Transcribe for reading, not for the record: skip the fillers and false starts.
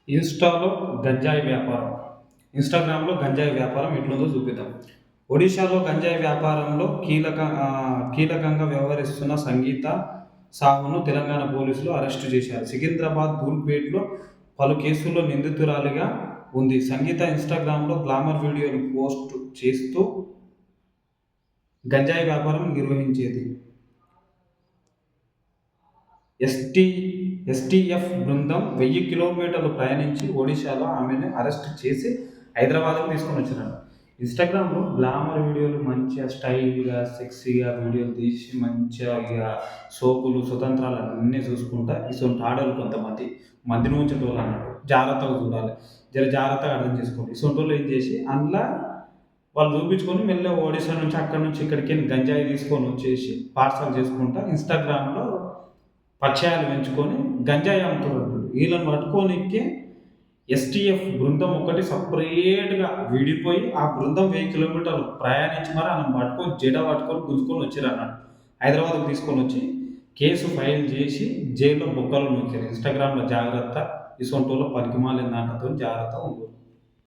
ఇన్‌స్టాలో గంజాయి వ్యాపారం. ఇన్‌స్టాగ్రామ్‌లో గంజాయి వ్యాపారం ఎట్లుందో చూపిద్దాం. ఒడిశాలో గంజాయి వ్యాపారంలో కీలకంగా వ్యవహరిస్తున్న సంగీత సాహును తెలంగాణ పోలీసులు అరెస్టు చేశారు. సికింద్రాబాద్, ధూల్పేట్‌లో పలు కేసుల్లో నిందితురాలిగా ఉంది. సంగీత ఇన్‌స్టాగ్రామ్‌లో గ్లామర్ వీడియోలు పోస్ట్ చేస్తూ గంజాయి వ్యాపారం నిర్వహించేది. ఎస్టీ ఎస్టీఎఫ్ బృందం 1000 కిలోమీటర్లు ప్రయాణించి ఒడిశాలో ఆమెను అరెస్ట్ చేసి హైదరాబాద్‌కు తీసుకొనొచ్చినారు. ఇన్‌స్టాగ్రామ్‌లో గ్లామర్ వీడియోలు మంచిగా స్టైల్‌గా, సెక్సీగా వీడియోలు తీసి మంచిగా సోకులు, స్వతంత్రాలు అన్నీ చూసుకుంటా ఇసొంటి ఆడోళ్ళు కొంతమంది మందిని ముంచేటోళ్ళన్నట్టు. జాగ్రత్తగా చూడాలి. జర జాగ్రత్తగా అర్థం చేసుకోండి. ఇసొంటోళ్ళు ఏం చేసి అందులో వాళ్ళు చూపించుకొని మెల్లగా ఒడిశా నుంచి అక్కడి నుంచి ఇక్కడికి గంజాయి తీసుకొనొచ్చేసి పార్సల్ చేసుకుంటా ఇన్‌స్టాగ్రామ్‌లో పరిచయాలు పెంచుకొని గంజాయి అమ్ముతున్నారు. వీళ్ళని పట్టుకోనికే ఎస్టీఎఫ్ బృందం ఒకటి సపరేట్‌గా విడిపోయి, ఆ బృందం 1000 కిలోమీటర్లు ప్రయాణించి మరి ఆళ్ళని పట్టుకొని జడ పట్టుకొని గుంజుకొని వచ్చిరన్నట్టు. హైదరాబాద్‌కి తీసుకొనొచ్చి కేసు ఫైల్ చేసి జైల్‌లో బొక్కలో నూకారు. ఇన్‌స్టాగ్రామ్‌లో జాగ్రత్త, ఇసొంటోళ్ళ పనికిమాలిన దాంట్లతోని జాగ్రత్తగా ఉండు.